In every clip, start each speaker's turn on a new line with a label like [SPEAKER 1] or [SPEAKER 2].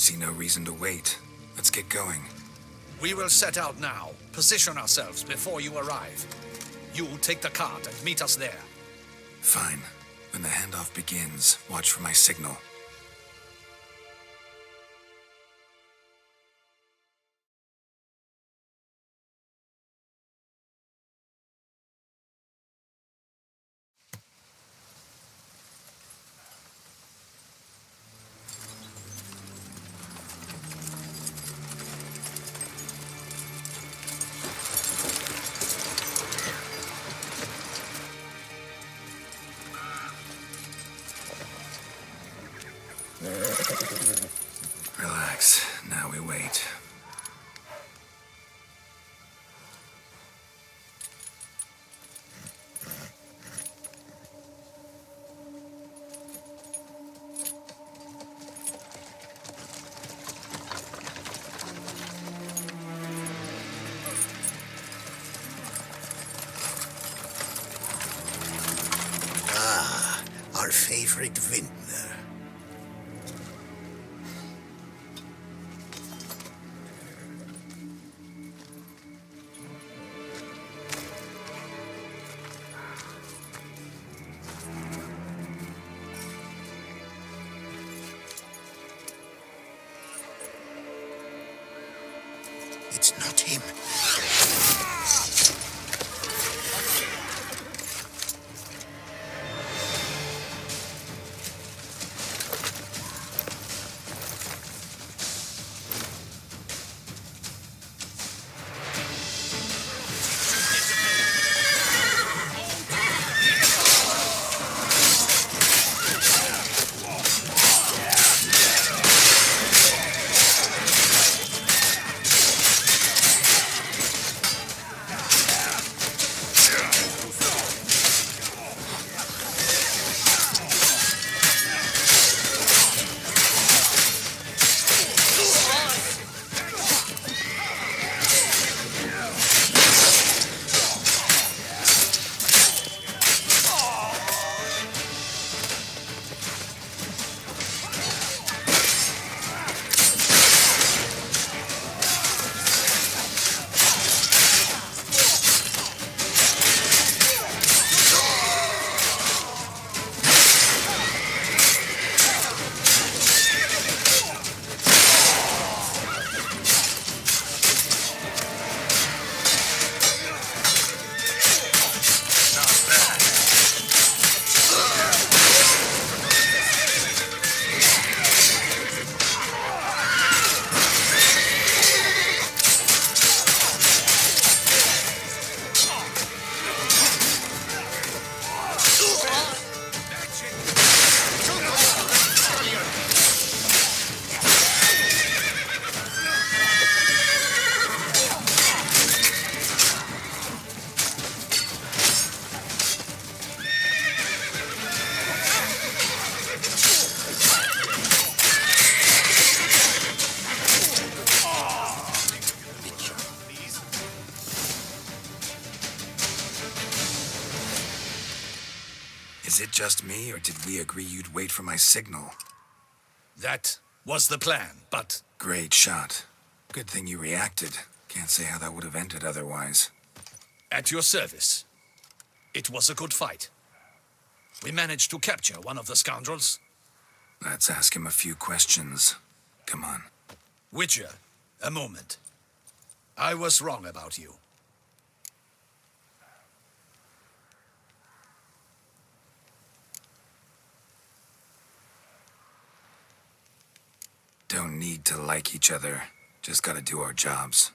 [SPEAKER 1] see no reason to wait. Let's get going.
[SPEAKER 2] We will set out now. Position ourselves before you arrive. You take the cart and meet us there.
[SPEAKER 1] Fine. When the handoff begins, watch for my signal. Relax. Now we wait.
[SPEAKER 3] Ah, our favorite vintner. It's not him.
[SPEAKER 1] Is it just me, or did we agree you'd wait for my signal?
[SPEAKER 2] That was the plan, but...
[SPEAKER 1] Great shot. Good thing you reacted. Can't say how that would have ended otherwise.
[SPEAKER 2] At your service. It was a good fight. We managed to capture one of the scoundrels.
[SPEAKER 1] Let's ask him a few questions. Come on.
[SPEAKER 2] Witcher, a moment. I was wrong about you.
[SPEAKER 1] Don't need to like each other. Just gotta do our jobs.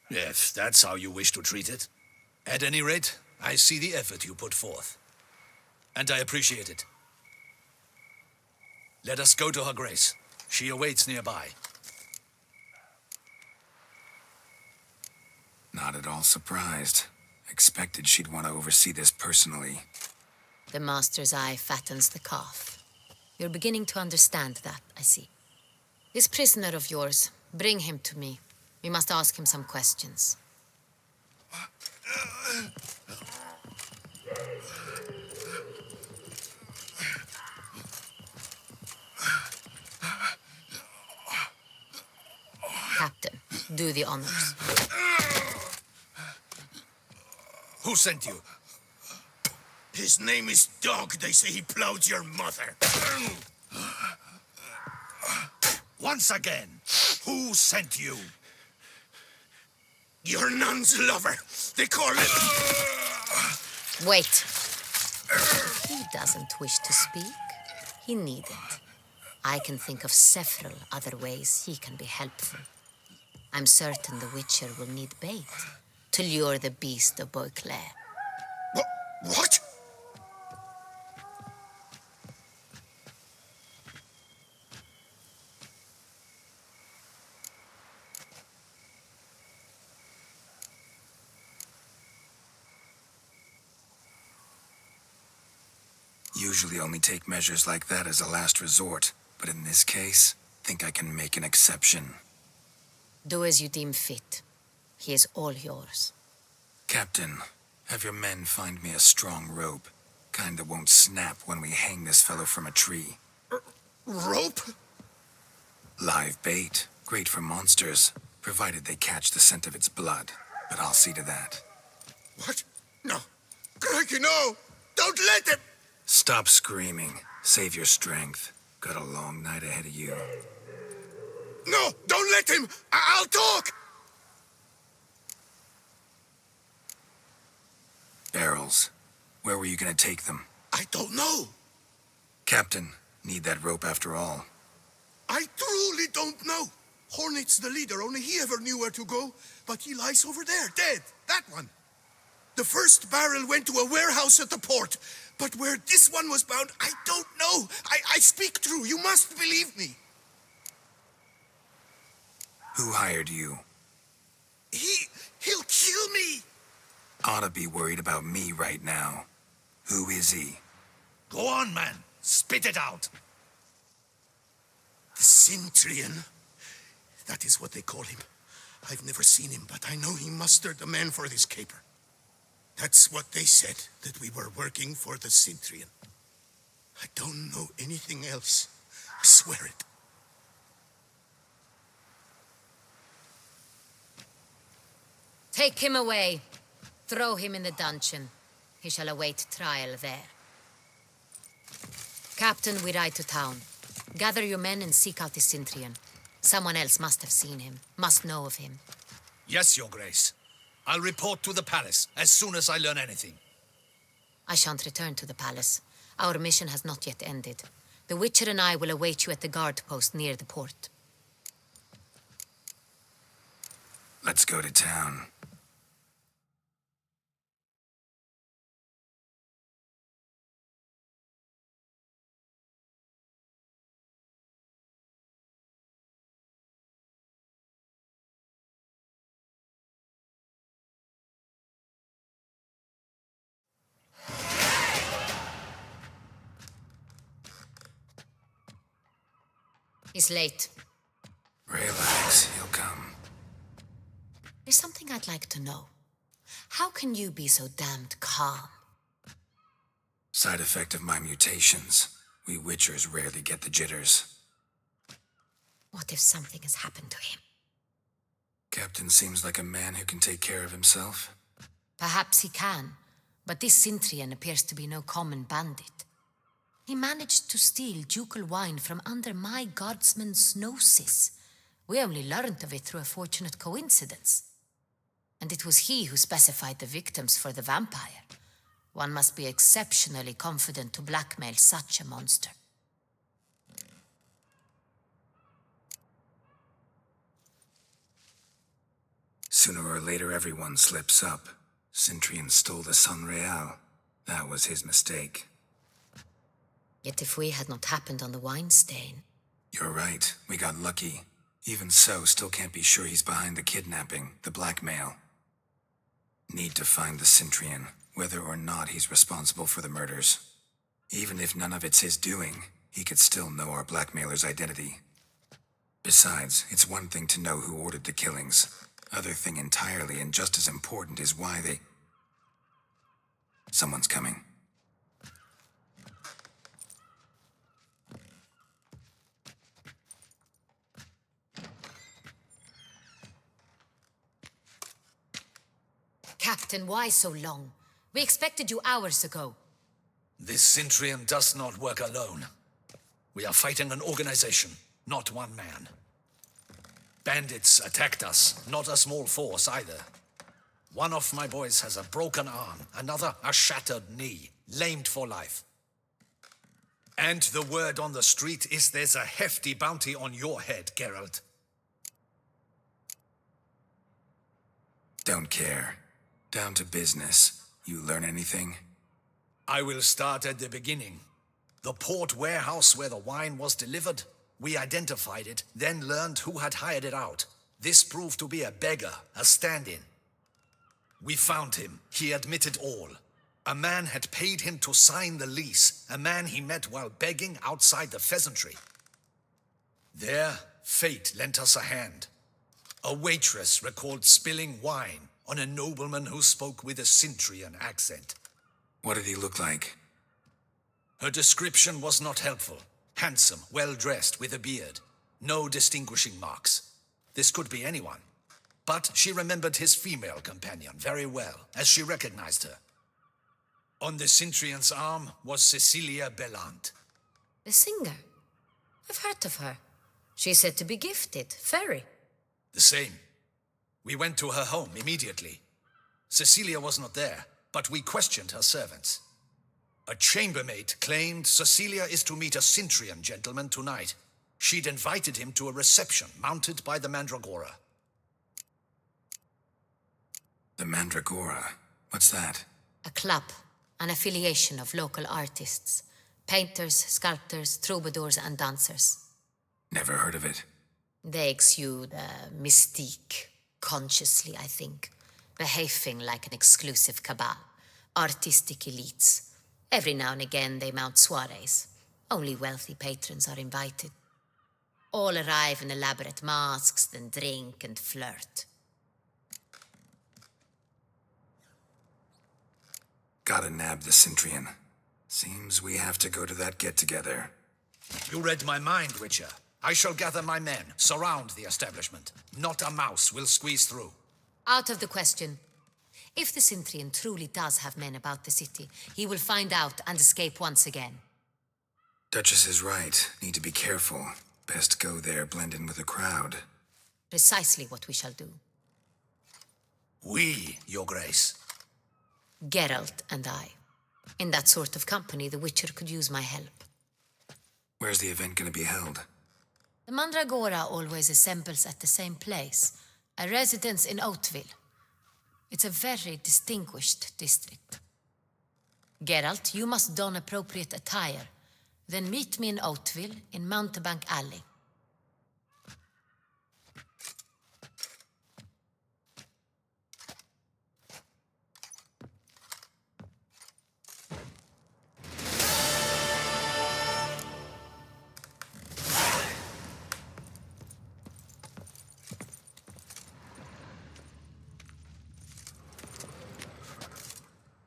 [SPEAKER 2] If that's how you wish to treat it. At any rate, I see the effort you put forth. And I appreciate it. Let us go to her grace. She awaits nearby.
[SPEAKER 1] Not at all surprised. Expected she'd want to oversee this personally.
[SPEAKER 4] The master's eye fattens the calf. You're beginning to understand that, I see. This prisoner of yours, bring him to me. We must ask him some questions. captain. Do the honors.
[SPEAKER 2] Who sent you?
[SPEAKER 3] His name is Dog. They say he plowed your mother.
[SPEAKER 2] Once again, who sent you?
[SPEAKER 3] Your nun's lover. They call it...
[SPEAKER 4] Wait. He doesn't wish to speak. He needn't. I can think of several other ways he can be helpful. I'm certain the Witcher will need bait to lure the beast of Beauclair.
[SPEAKER 3] What?
[SPEAKER 1] Usually only take measures like that as a last resort, but in this case, think I can make an exception.
[SPEAKER 4] Do as you deem fit. He is all yours.
[SPEAKER 1] Captain, have your men find me a strong rope. Kind that won't snap when we hang this fellow from a tree.
[SPEAKER 3] Rope?
[SPEAKER 1] Live bait. Great for monsters, provided they catch the scent of its blood. But I'll see to that.
[SPEAKER 3] What? No. Crikey, no! Don't let him!
[SPEAKER 1] Stop screaming. Save your strength. Got a long night ahead of you.
[SPEAKER 3] No! Don't let him! I'll talk!
[SPEAKER 1] Barrels. Where were you gonna take them?
[SPEAKER 3] I don't know.
[SPEAKER 1] Captain, need that rope after all.
[SPEAKER 3] I truly don't know. Hornet's the leader, only he ever knew where to go. But he lies over there, dead. That one. The first barrel went to a warehouse at the port. But where this one was bound, I don't know. I speak true. You must believe me.
[SPEAKER 1] Who hired you?
[SPEAKER 3] He'll kill me.
[SPEAKER 1] Ought to be worried about me right now. Who is he?
[SPEAKER 2] Go on, man. Spit it out.
[SPEAKER 3] The Centurion. That is what they call him. I've never seen him, but I know he mustered the men for this caper. That's what they said, that we were working for the Centurion. I don't know anything else. I swear it.
[SPEAKER 4] Take him away. Throw him in the dungeon. He shall await trial there. Captain, we ride to town. Gather your men and seek out the Centurion. Someone else must have seen him, must know of him.
[SPEAKER 2] Yes, Your Grace. I'll report to the palace as soon as I learn anything.
[SPEAKER 4] I shan't return to the palace. Our mission has not yet ended. The Witcher and I will await you at the guard post near the port.
[SPEAKER 1] Let's go to town.
[SPEAKER 4] He's late.
[SPEAKER 1] Relax, he'll come.
[SPEAKER 4] There's something I'd like to know. How can you be so damned calm?
[SPEAKER 1] Side effect of my mutations. We Witchers rarely get the jitters.
[SPEAKER 4] What if something has happened to him?
[SPEAKER 1] Captain seems like a man who can take care of himself.
[SPEAKER 4] Perhaps he can, but this Centurion appears to be no common bandit. He managed to steal ducal wine from under my guardsman's noses. We only learned of it through a fortunate coincidence. And it was he who specified the victims for the vampire. One must be exceptionally confident to blackmail such a monster.
[SPEAKER 1] Sooner or later, everyone slips up. Centurion stole the Sun Real. That was his mistake.
[SPEAKER 4] Yet if we had not happened on the wine stain...
[SPEAKER 1] You're right. We got lucky. Even so, still can't be sure he's behind the kidnapping, the blackmail. Need to find the Centurion, whether or not he's responsible for the murders. Even if none of it's his doing, he could still know our blackmailer's identity. Besides, it's one thing to know who ordered the killings. Other thing entirely, and just as important, is why they... Someone's coming.
[SPEAKER 4] Captain, why so long? We expected you hours ago.
[SPEAKER 2] This Centurion does not work alone. We are fighting an organization, not one man. Bandits attacked us, not a small force either. One of my boys has a broken arm, another a shattered knee, lamed for life. And the word on the street is there's a hefty bounty on your head, Geralt.
[SPEAKER 1] Don't care. Down to business. You learn anything?
[SPEAKER 2] I will start at the beginning. The port warehouse where the wine was delivered. We identified it, then learned who had hired it out. This proved to be a beggar, a stand-in. We found him. He admitted all. A man had paid him to sign the lease, a man he met while begging outside the pheasantry. There, fate lent us a hand. A waitress recalled spilling wine on a nobleman who spoke with a Centurion accent.
[SPEAKER 1] What did he look like?
[SPEAKER 2] Her description was not helpful. Handsome, well-dressed, with a beard. No distinguishing marks. This could be anyone. But she remembered his female companion very well, as she recognized her. On the Centurion's arm was Cecilia Bellant.
[SPEAKER 4] The singer? I've heard of her. She's said to be gifted. Very.
[SPEAKER 2] The same. We went to her home immediately. Cecilia was not there, but we questioned her servants. A chambermaid claimed Cecilia is to meet a Centurion gentleman tonight. She'd invited him to a reception mounted by the Mandragora.
[SPEAKER 1] The Mandragora? What's that?
[SPEAKER 4] A club, an affiliation of local artists. Painters, sculptors, troubadours and dancers.
[SPEAKER 1] Never heard of it.
[SPEAKER 4] They exude mystique, consciously, I think. Behaving like an exclusive cabal. Artistic elites. Every now and again they mount soirees. Only wealthy patrons are invited. All arrive in elaborate masks, then drink and flirt.
[SPEAKER 1] Gotta nab the Centurion. Seems we have to go to that get-together.
[SPEAKER 2] You read my mind, Witcher. I shall gather my men, surround the establishment. Not a mouse will squeeze through.
[SPEAKER 4] Out of the question. If the Centurion truly does have men about the city, he will find out and escape once again.
[SPEAKER 1] Duchess is right. Need to be careful. Best go there, blend in with the crowd.
[SPEAKER 4] Precisely what we shall do.
[SPEAKER 2] We, Your Grace.
[SPEAKER 4] Geralt and I. In that sort of company, the Witcher could use my help.
[SPEAKER 1] Where's the event gonna be held?
[SPEAKER 4] The Mandragora always assembles at the same place, a residence in Oatville. It's a very distinguished district. Geralt, you must don appropriate attire. Then meet me in Oatville in Mountebank Alley.